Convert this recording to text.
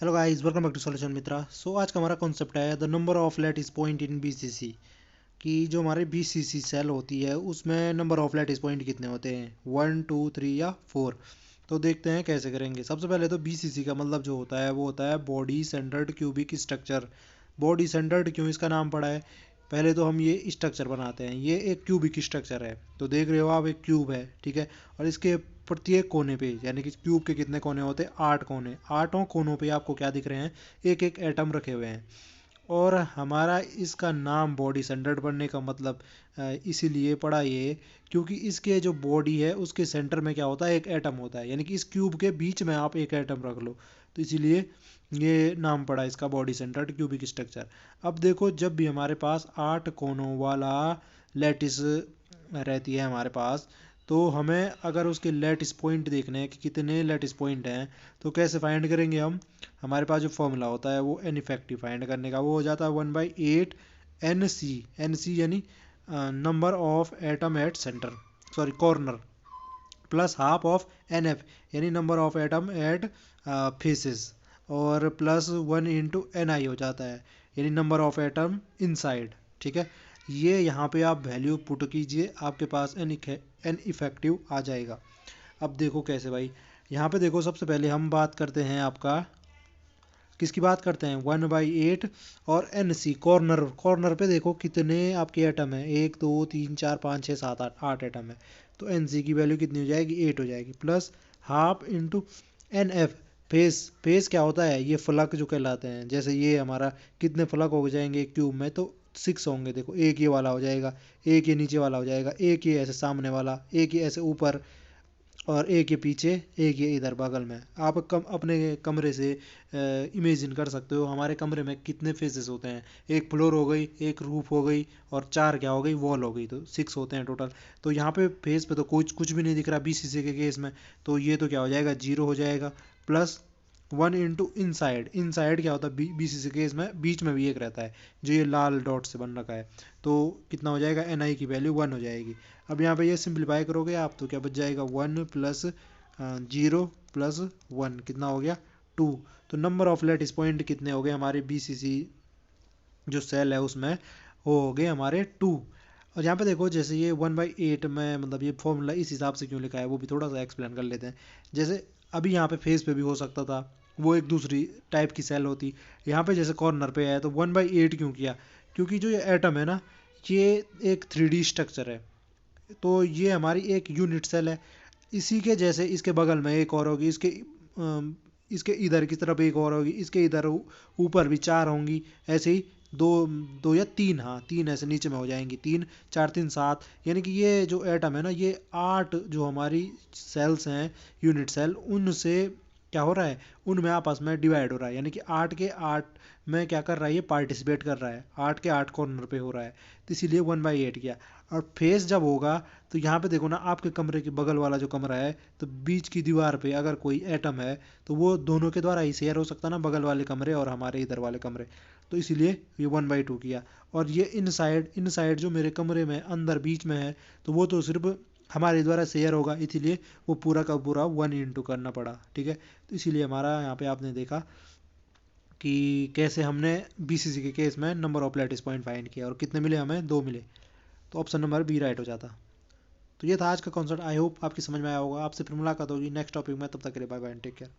Hello guys, welcome back to solution Mitra. So आज का हमारा कॉन्सेप्ट है the number of lattice point in BCC. कि जो हमारे बीसीसी सेल होती है उसमें नंबर ऑफ लैटिस पॉइंट कितने होते हैं, 1 2 3 या 4। तो देखते हैं कैसे करेंगे। सबसे पहले तो बीसीसी का मतलब जो होता है वो होता है body centred cubic structure. Body centred क्यों इसका नाम पड़ा है, पहले तो हम ये स्ट्रक्चर बनाते हैं। ये एक क्यूबिक स्ट्रक्चर है, तो देख रहे हो आप, एक क्यूब है, ठीक है। और इसके प्रत्येक कोने पे, यानी कि क्यूब के कितने कोने होते हैं, 8 कोने। आठों कोनों पे आपको क्या दिख रहे हैं, एक एक एटम रखे हुए हैं। और हमारा इसका नाम बॉडी सेंटर्ड बनने का मतलब इसीलिए पड़ा ये, क्योंकि इसके जो बॉडी है उसके सेंटर में क्या होता है, एक एटम होता है। यानी कि इस क्यूब के बीच में आप एक एटम रख लो, तो इसीलिए ये नाम पड़ा इसका बॉडी सेंटर्ड क्यूबिक स्ट्रक्चर। अब देखो, जब भी हमारे पास 8 कोनों वाला लैटिस रहती है हमारे पास, तो हमें अगर उसके लैटिस पॉइंट देखने हैं कि कितने लैटिस पॉइंट हैं, तो कैसे फाइंड करेंगे हम। हमारे पास जो फॉर्मूला होता है वो एन इफेक्टिव फाइंड करने का, वो हो जाता है 1/8 एन सी यानी number of atom at centre, sorry corner, plus half of N F यानी number of atom at faces, और प्लस 1 × NI हो जाता है, यानी नंबर ऑफ एटम इनसाइड। ठीक है, ये यहाँ पे आप वैल्यू पुट कीजिए, आपके पास एन इफेक्टिव आ जाएगा। अब देखो कैसे भाई, यहाँ पे देखो, सबसे पहले हम बात करते हैं आपका, किसकी बात करते हैं, 1/8 और एन सी कॉर्नर। कॉर्नर पे देखो कितने आपके एटम है, 1 2 3 4 5 6 7 8 एटम है। तो एन सी की वैल्यू कितनी हो जाएगी, 8 हो जाएगी, plus half into N F face. Face क्या होता है, ये फलक जो कहलाते हैं। जैसे ये हमारा कितने फलक हो जाएंगे क्यूब में, तो 6 होंगे। देखो, एक ये वाला हो जाएगा, एक ये नीचे वाला हो जाएगा, एक ये ऐसे सामने वाला, एक ये ऐसे ऊपर, और एक ये पीछे, एक ये इधर बगल में। आप अपने कमरे से इमेजिन कर सकते हो हमारे कमरे में कितने फेसेस होते हैं। एक फ्लोर हो गई, एक रूफ हो गई, और 4 क्या हो गई, वॉल हो गई, तो 6 होते हैं टोटल। तो यहाँ पे फेस पे तो कुछ कुछ भी नहीं दिख रहा बीसीसी के केस में, तो ये तो क्या हो जाएगा, 0 हो जाएगा। Plus 1 × inside. इनसाइड क्या होता है बीसीसी केस में, बीच में भी एक रहता है जो ये लाल डॉट से बन रखा है। तो कितना हो जाएगा, एन आई की वैल्यू 1 हो जाएगी। अब यहाँ पे ये सिंप्लीफाई करोगे आप, तो क्या बच जाएगा, 1 प्लस 0 प्लस 1 कितना हो गया, 2। तो नंबर ऑफ लैटिस पॉइंट कितने हो गए हमारे बीसीसी जो सेल है उसमें, वो हो गए हमारे 2। और यहाँ पे देखो, जैसे ये 1/8 में, मतलब ये फॉर्मूला इस हिसाब से क्यों लिखा है वो भी थोड़ा सा एक्सप्लेन कर लेते हैं। जैसे अभी यहाँ पे फेस पे भी हो सकता था, वो एक दूसरी टाइप की सेल होती। यहाँ पे जैसे कॉर्नर पे है, तो 1/8 क्यों किया, क्योंकि जो ये एटम है ना, ये एक 3D स्ट्रक्चर है। तो ये हमारी एक यूनिट सेल है। इसी के जैसे इसके बगल में एक और होगी, इसके इधर की तरफ एक और होगी, इसके इधर ऊपर भी 4 होंगी। ऐसे ही दो, 2 या 3, हाँ 3 ऐसे नीचे में हो जाएंगी, 3 4 3 7। यानी कि ये जो एटम है ना, ये 8 जो हमारी सेल्स हैं, यूनिट सेल, उनसे क्या हो रहा है, उनमें आपस में डिवाइड हो रहा है। यानी कि 8 के 8 में क्या कर रहा है, ये पार्टिसिपेट कर रहा है, 8 के 8 कॉर्नर पे हो रहा है। तो इसीलिए 1/8 किया। और फेस जब होगा, तो यहाँ पे देखो ना, आपके कमरे के बगल वाला जो कमरा है, तो बीच की दीवार पे अगर कोई एटम है, तो वो दोनों के द्वारा ही शेयर हो सकता ना, बगल वाले कमरे और हमारे इधर वाले कमरे। तो इसीलिए ये 1/2 किया। और ये इनसाइड, इनसाइड जो मेरे कमरे में अंदर बीच में है, तो वो तो सिर्फ हमारे द्वारा शेयर होगा, इसीलिए वो पूरा का पूरा 1 × करना पड़ा। ठीक है, तो इसीलिए हमारा यहाँ पे आपने देखा कि कैसे हमने बीसीसी के केस में number of lattice point find किया, और कितने मिले हमें, 2 मिले। तो ऑप्शन नंबर बी राइट हो जाता। तो ये था आज का कॉन्सेप्ट। आई होप आपकी समझ में आया होगा। आपसे फिर मुलाकात होगी नेक्स्ट टॉपिक में, तब तक के लिए बाय बाय, टेक केयर।